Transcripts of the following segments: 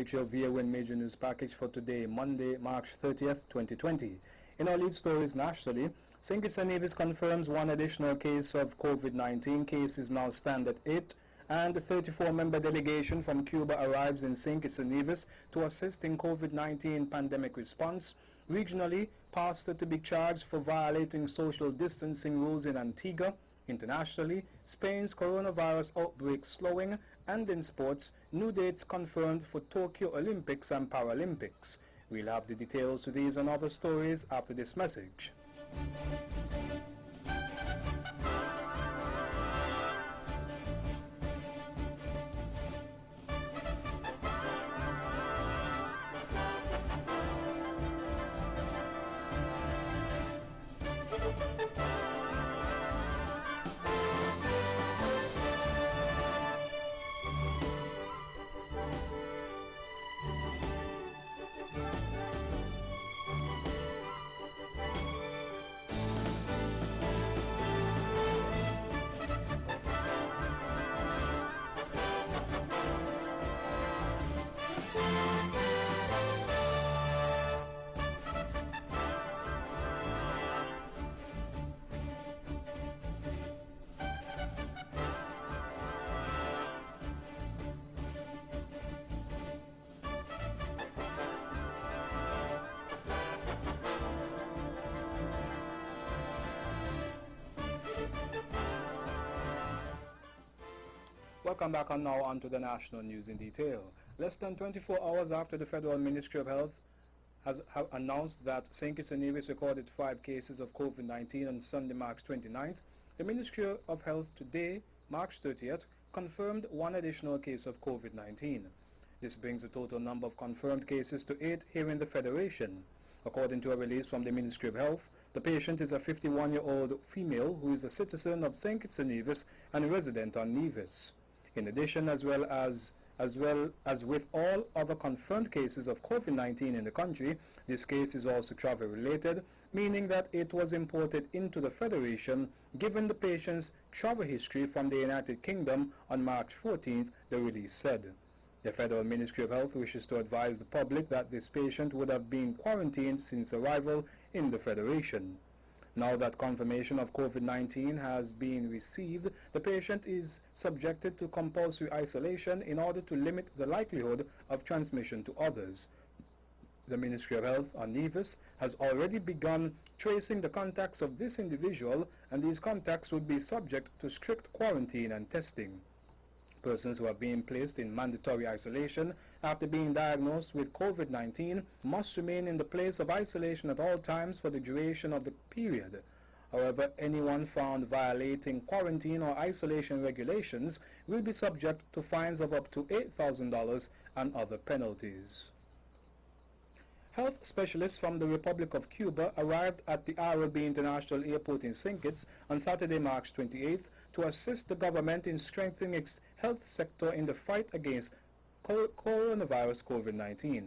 with your VON Major News package for today, Monday, March 30th, 2020. In our lead stories nationally, St. Kitts and Nevis confirms one additional case of COVID-19. Cases now stand at 8, and the 34-member delegation from Cuba arrives in St. Kitts and Nevis to assist in COVID-19 pandemic response. Regionally, past to be charged for violating social distancing rules in Antigua. Internationally, Spain's coronavirus outbreak slowing, and in sports, new dates confirmed for Tokyo Olympics and Paralympics. We'll have the details to these and other stories after this message. Welcome back and now on to the national news in detail. Less than 24 hours after the Federal Ministry of Health has announced that St. Kitts and Nevis recorded 5 cases of COVID-19 on Sunday, March 29th, the Ministry of Health today, March 30th, confirmed one additional case of COVID-19. This brings the total number of confirmed cases to 8 here in the Federation. According to a release from the Ministry of Health, the patient is a 51-year-old female who is a citizen of St. Kitts and Nevis and a resident on Nevis. In addition, as well as with all other confirmed cases of COVID-19 in the country, this case is also travel-related, meaning that it was imported into the Federation, given the patient's travel history from the United Kingdom on March 14th, the release said. The Federal Ministry of Health wishes to advise the public that this patient would have been quarantined since arrival in the Federation. Now that confirmation of COVID-19 has been received, the patient is subjected to compulsory isolation in order to limit the likelihood of transmission to others. The Ministry of Health on Nevis has already begun tracing the contacts of this individual, and these contacts would be subject to strict quarantine and testing. Persons who are being placed in mandatory isolation after being diagnosed with COVID-19 must remain in the place of isolation at all times for the duration of the period. However, anyone found violating quarantine or isolation regulations will be subject to fines of up to $8,000 and other penalties. Health specialists from the Republic of Cuba arrived at the RLB International Airport in St. Kitts on Saturday, March 28th, to assist the government in strengthening its health sector in the fight against coronavirus COVID-19.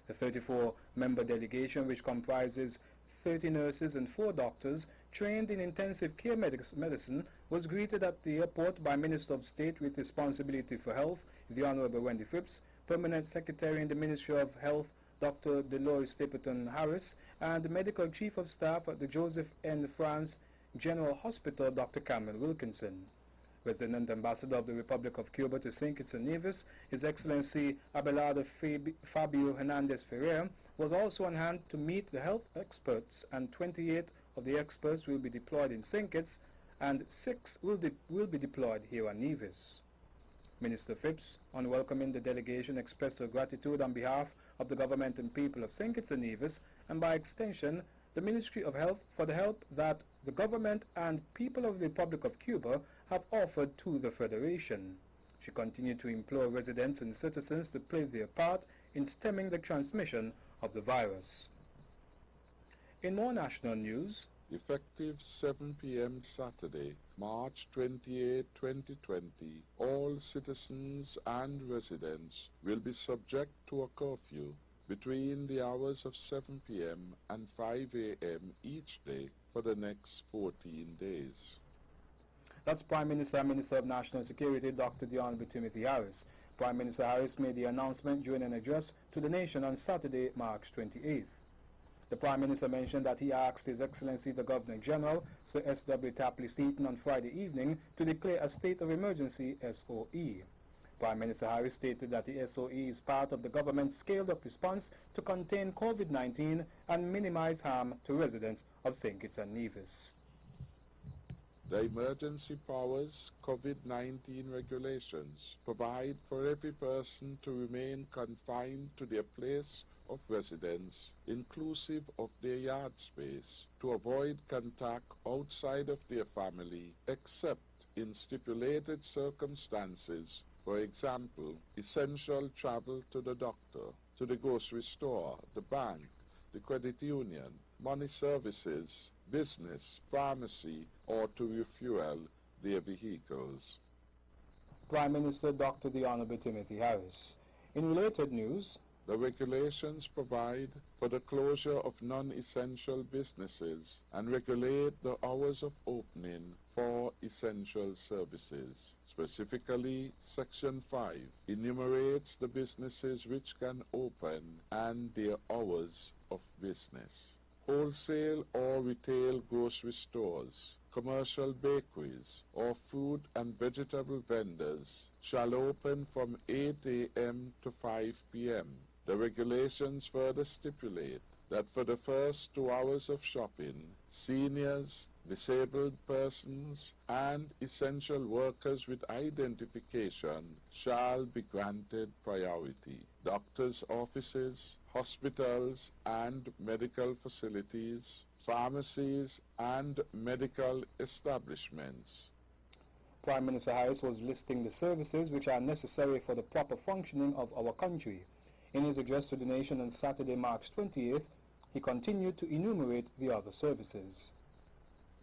The 34-member delegation, which comprises 30 nurses and 4 doctors trained in intensive care medicine, was greeted at the airport by Minister of State with responsibility for health, the Honorable Wendy Phipps, Permanent Secretary in the Ministry of Health, Dr. Dolores Stapleton Harris, and the Medical Chief of Staff at the Joseph N. France General Hospital, Dr. Cameron Wilkinson. Resident Ambassador of the Republic of Cuba to St. Kitts and Nevis, His Excellency Abelardo Fabio Hernandez Ferrer, was also on hand to meet the health experts, and 28 of the experts will be deployed in St. Kitts, and 6 will be deployed here on Nevis. Minister Phipps, on welcoming the delegation, expressed her gratitude on behalf of the government and people of St. Kitts and Nevis, and by extension, the Ministry of Health, for the help that the government and people of the Republic of Cuba have offered to the Federation. She continued to implore residents and citizens to play their part in stemming the transmission of the virus. In more national news, effective 7 p.m. Saturday, March 28, 2020, all citizens and residents will be subject to a curfew between the hours of 7 p.m. and 5 a.m. each day for the next 14 days. That's Prime Minister and Minister of National Security, Dr. Dion Timothy Harris. Prime Minister Harris made the announcement during an address to the nation on Saturday, March 28th. The Prime Minister mentioned that he asked His Excellency the Governor-General, Sir S.W. Tapley-Seton, on Friday evening to declare a state of emergency SOE. Prime Minister Harris stated that the SOE is part of the government's scaled-up response to contain COVID-19 and minimize harm to residents of St. Kitts and Nevis. The emergency powers COVID-19 regulations provide for every person to remain confined to their place of residence, inclusive of their yard space, to avoid contact outside of their family, except in stipulated circumstances. For example, essential travel to the doctor, to the grocery store, the bank, the credit union, money services, business, pharmacy, or to refuel their vehicles. Prime Minister Dr. The Honorable Timothy Harris. In related news, the regulations provide for the closure of non-essential businesses and regulate the hours of opening for essential services. Specifically, Section 5 enumerates the businesses which can open and their hours of business. Wholesale or retail grocery stores, commercial bakeries, or fruit and vegetable vendors shall open from 8 a.m. to 5 p.m. The regulations further stipulate that for the first 2 hours of shopping, seniors, disabled persons, and essential workers with identification shall be granted priority. Doctors' offices, hospitals and medical facilities, pharmacies and medical establishments. Prime Minister Harris was listing the services which are necessary for the proper functioning of our country. In his address to the nation on Saturday, March 28th, he continued to enumerate the other services.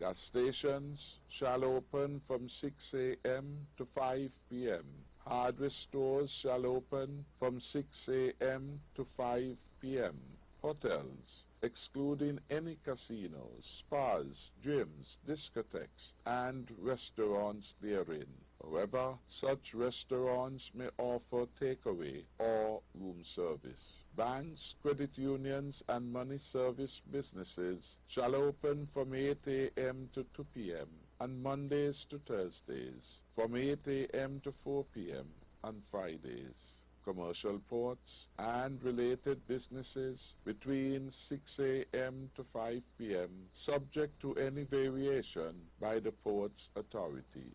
Gas stations shall open from 6 a.m. to 5 p.m. Hardware stores shall open from 6 a.m. to 5 p.m. Hotels, excluding any casinos, spas, gyms, discotheques, and restaurants therein. However, such restaurants may offer takeaway or room service. Banks, credit unions, and money service businesses shall open from 8 a.m. to 2 p.m. on Mondays to Thursdays, from 8 a.m. to 4 p.m. on Fridays. Commercial ports and related businesses between 6 a.m. to 5 p.m., subject to any variation by the Ports Authority.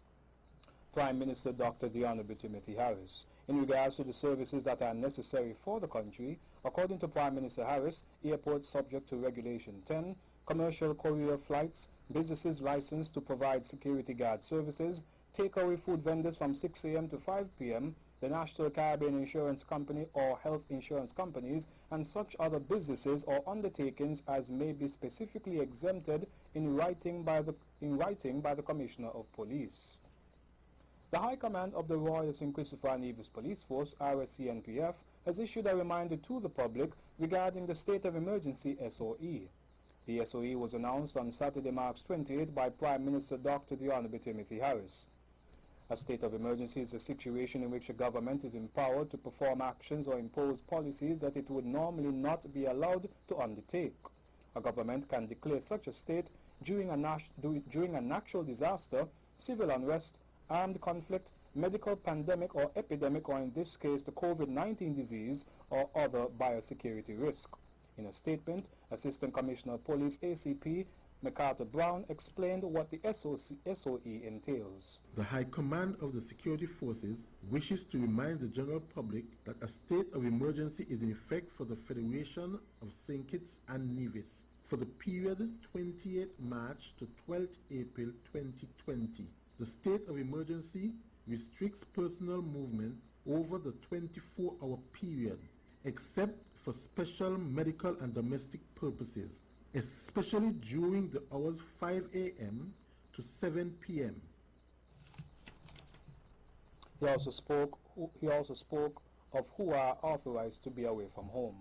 Prime Minister Dr. The Honorable Timothy Harris. In regards to the services that are necessary for the country, according to Prime Minister Harris, airports subject to Regulation 10, commercial courier flights, businesses licensed to provide security guard services, takeaway food vendors from 6 a.m. to 5 p.m., the National Caribbean Insurance Company or health insurance companies, and such other businesses or undertakings as may be specifically exempted in writing by the Commissioner of Police. The High Command of the Royal St. Christopher and Nevis Police Force, RSCNPF, has issued a reminder to the public regarding the state of emergency SOE. The SOE was announced on Saturday, March 28 by Prime Minister Dr. The Honorable Timothy Harris. A state of emergency is a situation in which a government is empowered to perform actions or impose policies that it would normally not be allowed to undertake. A government can declare such a state during a natural disaster, civil unrest, armed conflict, medical pandemic or epidemic, or in this case the COVID-19 disease or other biosecurity risk. In a statement, Assistant Commissioner of Police ACP MacArthur Brown explained what the SOE entails. The High Command of the Security Forces wishes to remind the general public that a state of emergency is in effect for the Federation of St. Kitts and Nevis for the period 28 March to 12 April 2020. The state of emergency restricts personal movement over the 24-hour period, except for special medical and domestic purposes, especially during the hours 5 a.m. to 7 p.m. He also spoke of who are authorized to be away from home.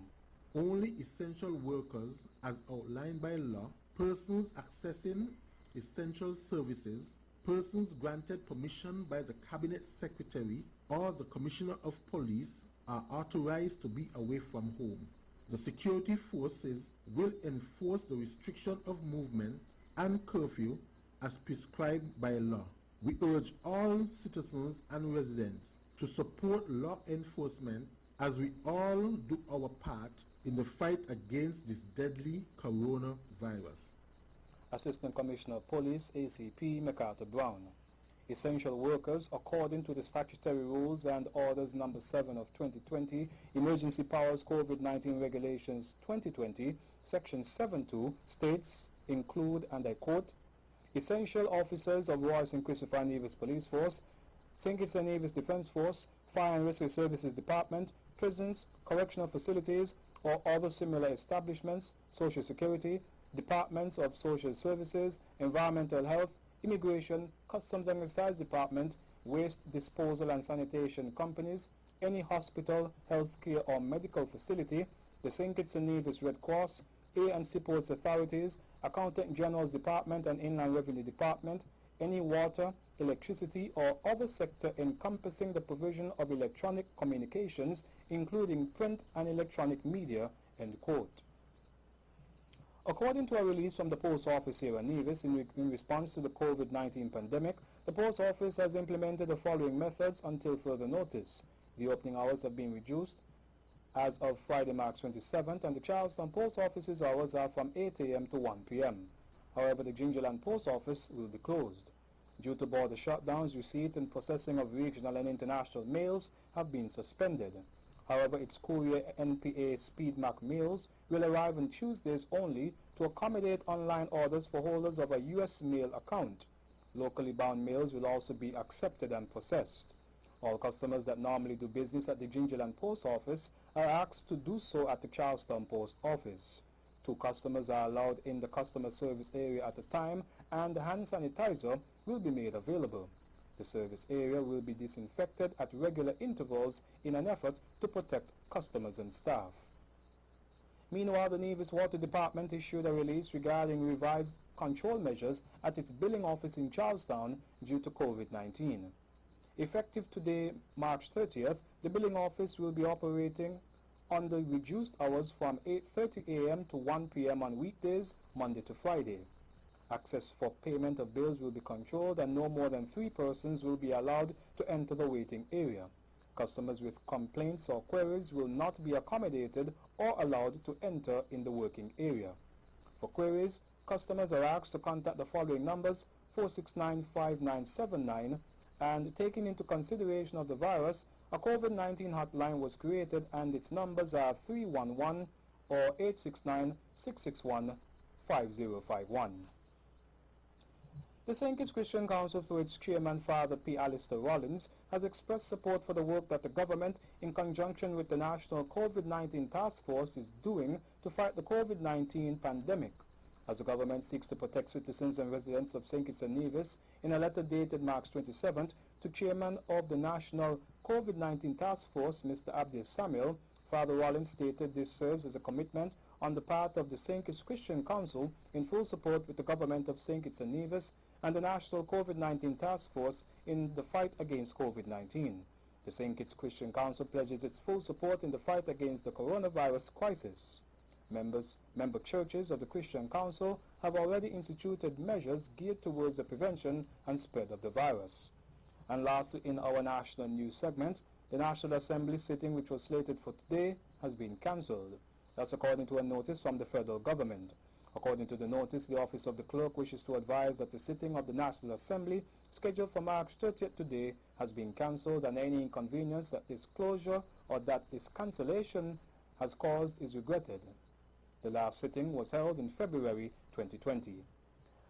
Only essential workers, as outlined by law, persons accessing essential services, Persons granted permission by the Cabinet Secretary or the Commissioner of Police are authorized to be away from home. The security forces will enforce the restriction of movement and curfew as prescribed by law. We urge all citizens and residents to support law enforcement as we all do our part in the fight against this deadly coronavirus. Assistant Commissioner of Police, ACP MacArthur Brown. Essential workers, according to the statutory rules and orders number 7 of 2020, Emergency Powers COVID-19 Regulations 2020, Section 7.2 states include, and I quote, essential officers of Royal St. Christopher and Nevis Police Force, St. Kitts and Nevis Defence Force, Fire and Rescue Services Department, prisons, correctional facilities, or other similar establishments, Social Security, Departments of Social Services, Environmental Health, Immigration, Customs and Excise Department, Waste Disposal and Sanitation Companies, any hospital, healthcare or medical facility, the St. Kitts and Nevis Red Cross, A&C Ports Authorities, Accountant General's Department and Inland Revenue Department, any water, electricity or other sector encompassing the provision of electronic communications, including print and electronic media, end quote. According to a release from the Post Office here in Nevis in response to the COVID-19 pandemic, the Post Office has implemented the following methods until further notice. The opening hours have been reduced as of Friday, March 27th, and the Charlestown Post Office's hours are from 8 a.m. to 1 p.m. However, the Gingerland Post Office will be closed. Due to border shutdowns, receipt and processing of regional and international mails have been suspended. However, its courier NPA SpeedMark mails will arrive on Tuesdays only to accommodate online orders for holders of a U.S. mail account. Locally bound mails will also be accepted and processed. All customers that normally do business at the Gingerland Post Office are asked to do so at the Charlestown Post Office. 2 customers are allowed in the customer service area at a time, and hand sanitizer will be made available. The service area will be disinfected at regular intervals in an effort to protect customers and staff. Meanwhile, the Nevis Water Department issued a release regarding revised control measures at its billing office in Charlestown due to COVID-19. Effective today, March 30th, the billing office will be operating under reduced hours from 8:30 a.m. to 1 p.m. on weekdays, Monday to Friday. Access for payment of bills will be controlled and no more than 3 persons will be allowed to enter the waiting area. Customers with complaints or queries will not be accommodated or allowed to enter in the working area. For queries, customers are asked to contact the following numbers: 469-5979, and taking into consideration of the virus, a COVID-19 hotline was created and its numbers are 311 or 869-661-5051. The St. Kitts Christian Council, through its chairman, Father P. Alistair Rollins, has expressed support for the work that the government, in conjunction with the National COVID-19 Task Force, is doing to fight the COVID-19 pandemic. As the government seeks to protect citizens and residents of St. Kitts and Nevis, in a letter dated March 27th to Chairman of the National COVID-19 Task Force, Mr. Abdiel Samuel, Father Rollins stated this serves as a commitment on the part of the St. Kitts Christian Council in full support with the government of St. Kitts and Nevis and the National COVID-19 Task Force in the fight against COVID-19. The St. Kitts Christian Council pledges its full support in the fight against the coronavirus crisis. Member churches of the Christian Council have already instituted measures geared towards the prevention and spread of the virus. And lastly, in our national news segment, the National Assembly sitting, which was slated for today, has been cancelled. That's according to a notice from the federal government. According to the notice, the Office of the Clerk wishes to advise that the sitting of the National Assembly, scheduled for March 30th today, has been cancelled, and any inconvenience that this closure or that this cancellation has caused is regretted. The last sitting was held in February 2020.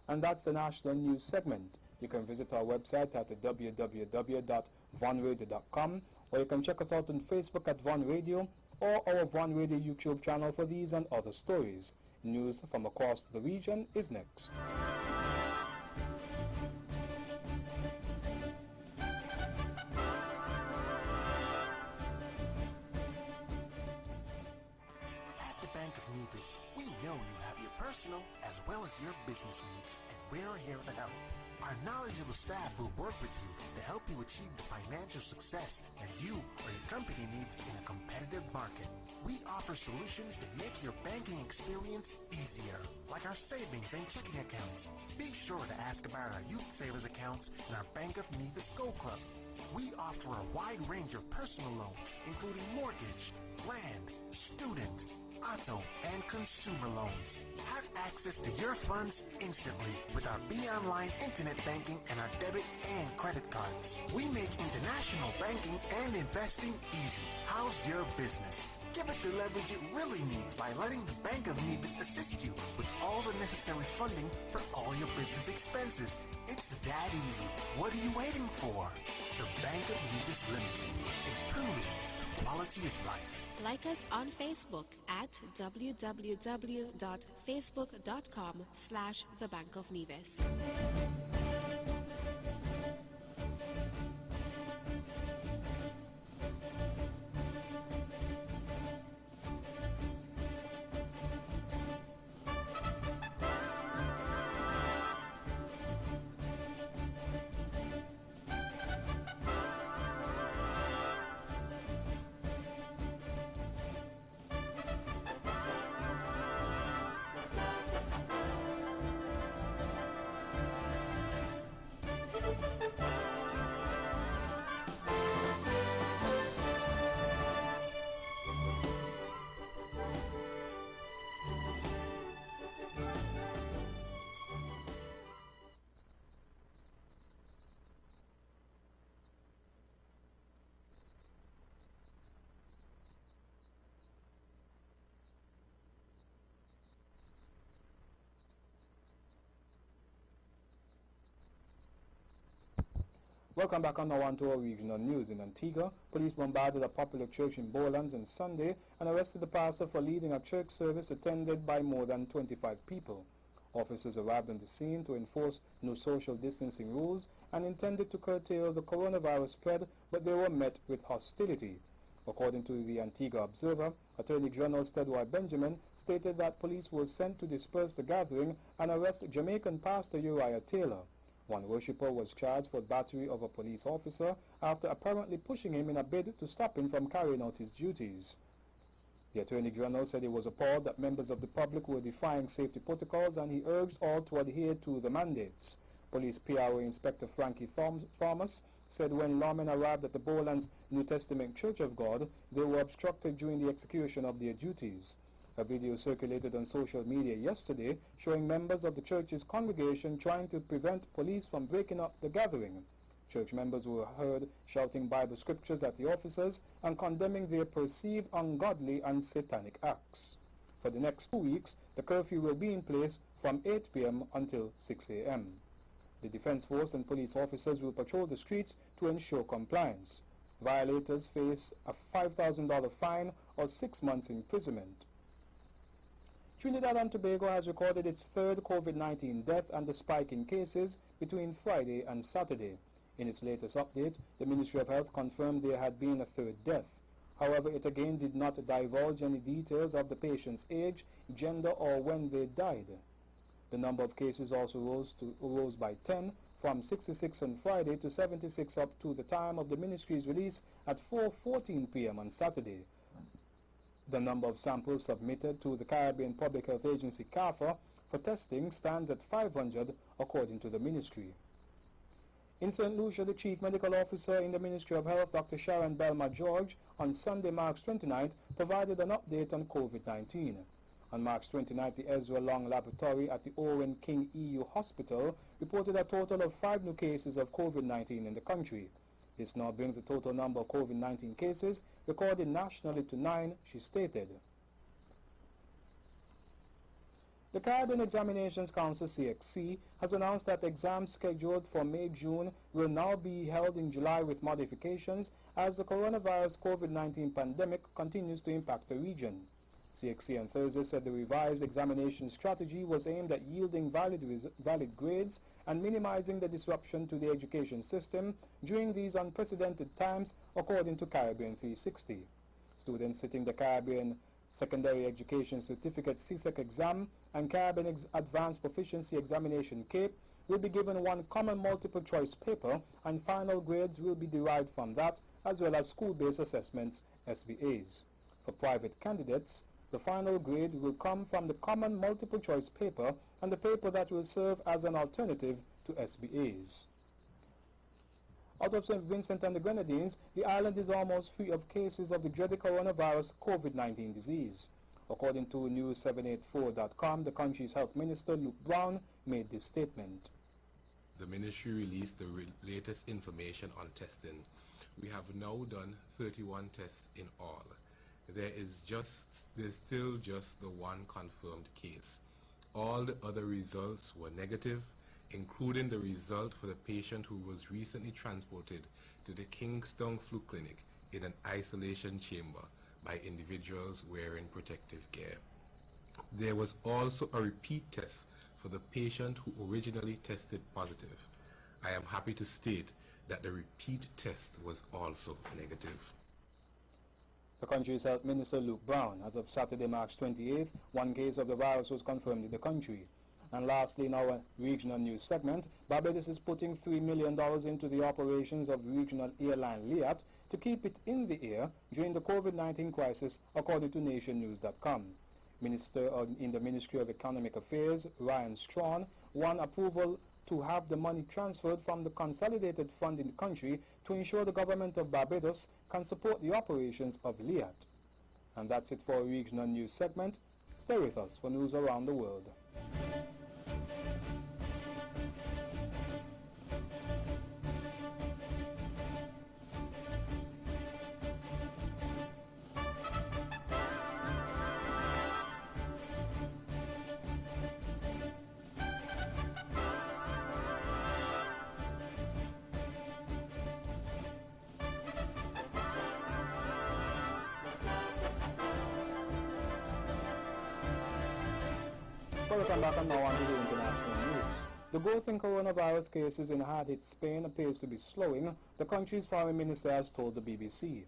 And that's the national news segment. You can visit our website at www.vonradio.com, or you can check us out on Facebook at Von Radio or our Von Radio YouTube channel for these and other stories. News from across the region is next. At the Bank of Nevis, we know you have your personal as well as your business needs, and we're here to help. Our knowledgeable staff will work with you to help you achieve the financial success that you or your company needs in a competitive market. We offer solutions to make your banking experience easier, like our savings and checking accounts. Be sure to ask about our youth savers accounts and our Bank of Nevis Go Club. We offer a wide range of personal loans, including mortgage, land, student, auto, and consumer loans. Have access to your funds instantly with our BeOnline internet banking and our debit and credit cards. We make international banking and investing easy. How's your business? Give it the leverage it really needs by letting the Bank of Nevis assist you with all the necessary funding for all your business expenses. It's that easy. What are you waiting for? The Bank of Nevis Limited, improving the quality of life. Like us on Facebook at www.facebook.com/The Bank of Nevis. Welcome back on our regional news. In Antigua, police bombarded a popular church in Bolands on Sunday and arrested the pastor for leading a church service attended by more than 25 people. Officers arrived on the scene to enforce new social distancing rules and intended to curtail the coronavirus spread, but they were met with hostility. According to the Antigua Observer, Attorney General Stedward Benjamin stated that police were sent to disperse the gathering and arrest Jamaican pastor Uriah Taylor. One worshipper was charged for battery of a police officer after apparently pushing him in a bid to stop him from carrying out his duties. The Attorney General said he was appalled that members of the public were defying safety protocols, and he urged all to adhere to the mandates. Police PRO Inspector Frankie Thomas said when lawmen arrived at the Bolands New Testament Church of God, they were obstructed during the execution of their duties. A video circulated on social media yesterday showing members of the church's congregation trying to prevent police from breaking up the gathering. Church members were heard shouting Bible scriptures at the officers and condemning their perceived ungodly and satanic acts. For the next 2 weeks, the curfew will be in place from 8 p.m. until 6 a.m. The Defense Force and police officers will patrol the streets to ensure compliance. Violators face a $5,000 fine or 6 months imprisonment. Trinidad and Tobago has recorded its third COVID-19 death and the spike in cases between Friday and Saturday. In its latest update, the Ministry of Health confirmed there had been a third death. However, it again did not divulge any details of the patient's age, gender, or when they died. The number of cases also rose by 10, from 66 on Friday to 76 up to the time of the Ministry's release at 4:14 p.m. on Saturday. The number of samples submitted to the Caribbean Public Health Agency, CARPHA, for testing stands at 500, according to the Ministry. In St. Lucia, the Chief Medical Officer in the Ministry of Health, Dr. Sharon Belma George, on Sunday, March 29th, provided an update on COVID-19. On March 29th, the Ezra Long Laboratory at the Owen King EU Hospital reported a total of 5 new cases of COVID-19 in the country. This now brings the total number of COVID-19 cases recorded nationally to 9, she stated. The Caribbean Examinations Council, CXC, has announced that exams scheduled for May-June will now be held in July with modifications as the coronavirus COVID-19 pandemic continues to impact the region. CXC on Thursday said the revised examination strategy was aimed at yielding valid grades and minimizing the disruption to the education system during these unprecedented times, according to Caribbean 360. Students sitting the Caribbean Secondary Education Certificate CSEC exam and Caribbean Advanced Proficiency Examination CAPE will be given one common multiple choice paper, and final grades will be derived from that, as well as school-based assessments, SBAs. For private candidates, the final grade will come from the common multiple choice paper and the paper that will serve as an alternative to SBAs. Out of St. Vincent and the Grenadines, the island is almost free of cases of the dreaded coronavirus COVID-19 disease. According to News784.com, the country's health minister, Luke Brown, made this statement. The ministry released the latest information on testing. We have now done 31 tests in all. There's still just the one confirmed case. All the other results were negative, including the result for the patient who was recently transported to the Kingston Flu Clinic in an isolation chamber by individuals wearing protective gear. There was also a repeat test for the patient who originally tested positive. I am happy to state that the repeat test was also negative. The country's health minister, Luke Brown. As of Saturday, March 28th, one case of the virus was confirmed in the country. And lastly, in our regional news segment, Barbados is putting $3 million into the operations of regional airline Liat to keep it in the air during the COVID-19 crisis, according to nationnews.com. Minister in the Ministry of Economic Affairs, Ryan Strawn, won approval to have the money transferred from the consolidated fund in the country to ensure the government of Barbados can support the operations of Liat. And that's it for our regional news segment. Stay with us for news around the world. Welcome back and now on to the international news. The growth in coronavirus cases in hard-hit Spain appears to be slowing, the country's foreign minister has told the BBC.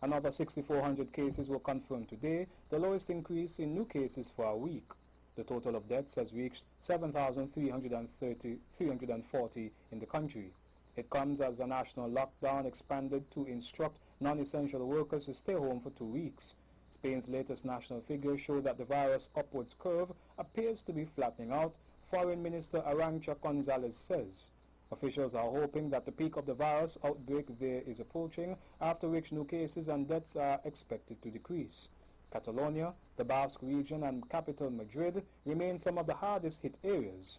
Another 6,400 cases were confirmed today, the lowest increase in new cases for a week. The total of deaths has reached 7,340 in the country. It comes as a national lockdown expanded to instruct non-essential workers to stay home for 2 weeks. Spain's latest national figures show that the virus upwards curve appears to be flattening out, Foreign Minister Arantxa González says. Officials are hoping that the peak of the virus outbreak there is approaching, after which new cases and deaths are expected to decrease. Catalonia, the Basque region and capital Madrid remain some of the hardest hit areas.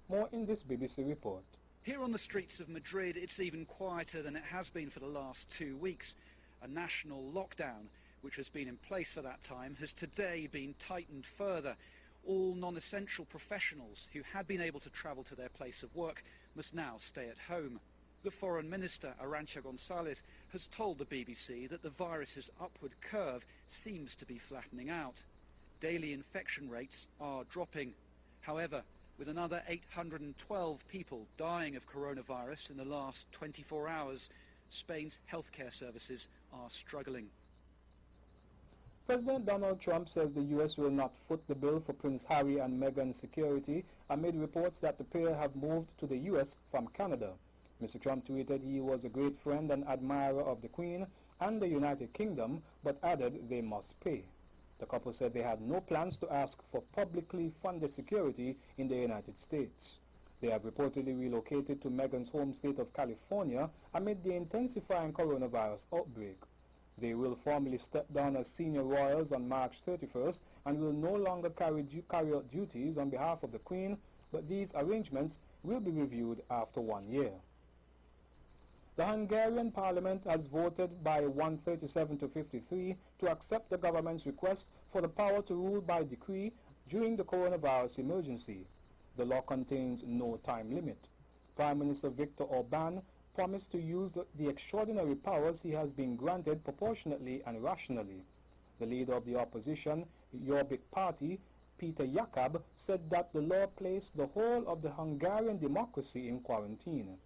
More in this BBC report. Here on the streets of Madrid, it's even quieter than it has been for the last 2 weeks. A national lockdown, which has been in place for that time, has today been tightened further. All non-essential professionals who had been able to travel to their place of work must now stay at home. The Foreign Minister, Arantxa González, has told the BBC that the virus's upward curve seems to be flattening out. Daily infection rates are dropping. However, with another 812 people dying of coronavirus in the last 24 hours, Spain's healthcare services are struggling. President Donald Trump says the U.S. will not foot the bill for Prince Harry and Meghan's security amid reports that the pair have moved to the U.S. from Canada. Mr. Trump tweeted he was a great friend and admirer of the Queen and the United Kingdom, but added they must pay. The couple said they had no plans to ask for publicly funded security in the United States. They have reportedly relocated to Meghan's home state of California amid the intensifying coronavirus outbreak. They will formally step down as senior royals on March 31st and will no longer carry out duties on behalf of the Queen, but these arrangements will be reviewed after 1 year. The Hungarian parliament has voted by 137 to 53 to accept the government's request for the power to rule by decree during the coronavirus emergency. The law contains no time limit. Prime Minister Viktor Orbán promised to use the extraordinary powers he has been granted proportionately and rationally. The leader of the opposition, Jobbik Party, Peter Jakab, said that the law placed the whole of the Hungarian democracy in quarantine.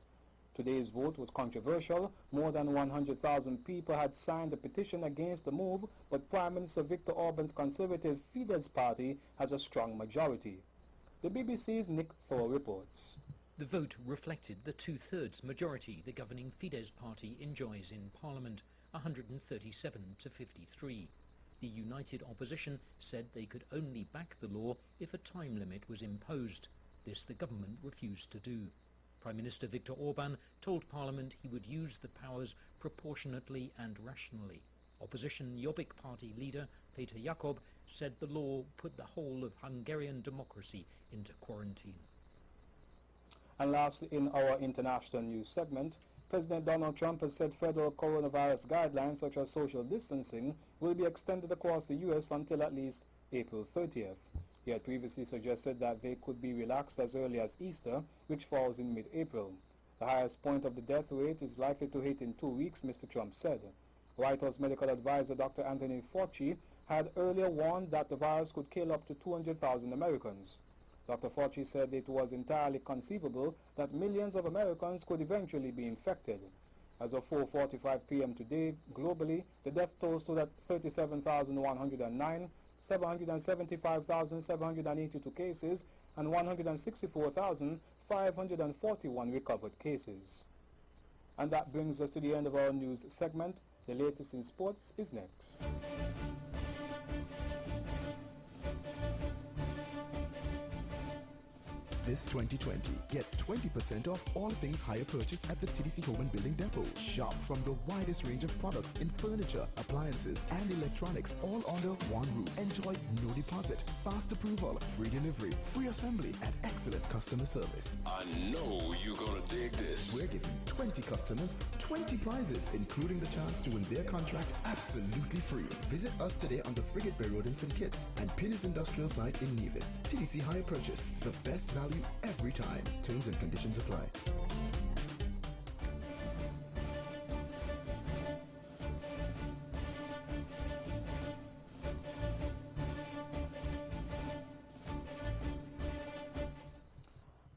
Today's vote was controversial. More than 100,000 people had signed a petition against the move, but Prime Minister Viktor Orban's conservative Fidesz party has a strong majority. The BBC's Nick Thor reports. The vote reflected the two-thirds majority the governing Fidesz party enjoys in Parliament, 137 to 53. The united opposition said they could only back the law if a time limit was imposed. This the government refused to do. Prime Minister Viktor Orban told Parliament he would use the powers proportionately and rationally. Opposition Jobbik party leader Peter Jakob said the law put the whole of Hungarian democracy into quarantine. And lastly, in our international news segment, President Donald Trump has said federal coronavirus guidelines such as social distancing will be extended across the U.S. until at least April 30th. He had previously suggested that they could be relaxed as early as Easter, which falls in mid-April. The highest point of the death rate is likely to hit in 2 weeks, Mr. Trump said. White House medical advisor Dr. Anthony Fauci had earlier warned that the virus could kill up to 200,000 Americans. Dr. Fauci said it was entirely conceivable that millions of Americans could eventually be infected. As of 4:45 p.m. today, globally, the death toll stood at 37,109, 775,782 cases, and 164,541 recovered cases. And that brings us to the end of our news segment. The latest in sports is next. This 2020, get 20% off all things hire purchase at the TDC Home and Building Depot. Shop from the widest range of products in furniture, appliances, and electronics, all under one roof. Enjoy no deposit, fast approval, free delivery, free assembly, and excellent customer service. I know you're gonna dig this. We're giving 20 customers 20 prizes, including the chance to win their contract absolutely free. Visit us today on the Frigate Bay Road in St. Kitts and Pinnis Industrial Site in Nevis. TDC Hire Purchase, the best value every time. Terms and conditions apply.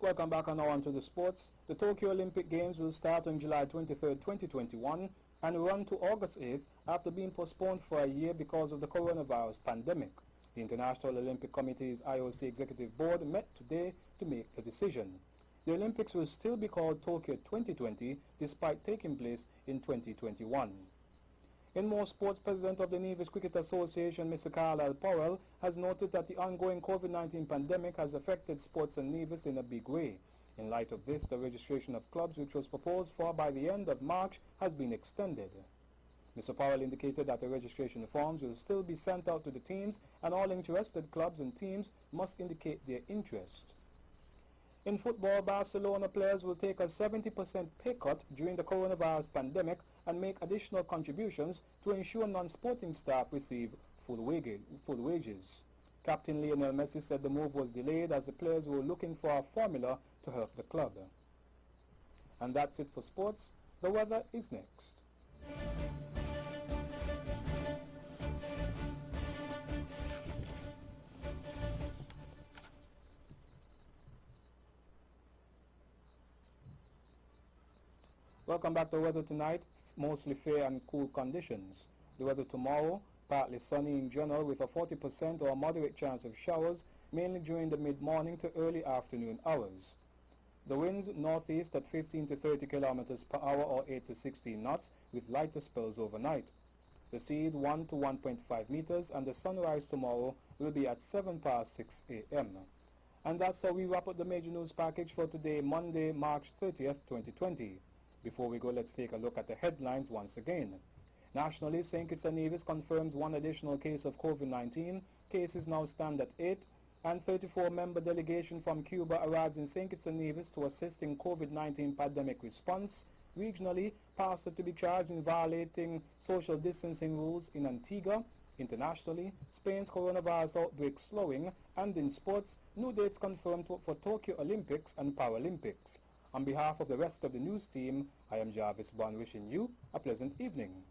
Welcome back and now on to the sports. The Tokyo Olympic Games will start on July 23, 2021 and run to August 8th after being postponed for a year because of the coronavirus pandemic. The International Olympic Committee's IOC Executive Board met today to make a decision. The Olympics will still be called Tokyo 2020 despite taking place in 2021. In more sports, President of the Nevis Cricket Association, Mr. Carlisle Powell, has noted that the ongoing COVID-19 pandemic has affected sports in Nevis in a big way. In light of this, the registration of clubs, which was proposed for by the end of March, has been extended. Mr. Powell indicated that the registration forms will still be sent out to the teams and all interested clubs and teams must indicate their interest. In football, Barcelona players will take a 70% pay cut during the coronavirus pandemic and make additional contributions to ensure non-sporting staff receive full wages. Captain Lionel Messi said the move was delayed as the players were looking for a formula to help the club. And that's it for sports. The weather is next. Welcome back to the weather tonight. Mostly fair and cool conditions. The weather tomorrow, partly sunny in general with a 40% or moderate chance of showers, mainly during the mid-morning to early afternoon hours. The winds northeast at 15 to 30 kilometers per hour or 8 to 16 knots with lighter spells overnight. The sea 1 to 1.5 meters and the sunrise tomorrow will be at 7 past 6 a.m. And that's how we wrap up the major news package for today, Monday, March 30th, 2020. Before we go, let's take a look at the headlines once again. Nationally, St. Kitts and Nevis confirms one additional case of COVID-19. Cases now stand at 8, and 34-member delegation from Cuba arrives in St. Kitts and Nevis to assist in COVID-19 pandemic response. Regionally, pastor to be charged in violating social distancing rules in Antigua. Internationally, Spain's coronavirus outbreak slowing, and in sports, new dates confirmed for Tokyo Olympics and Paralympics. On behalf of the rest of the news team, I am Jarvis Bond wishing you a pleasant evening.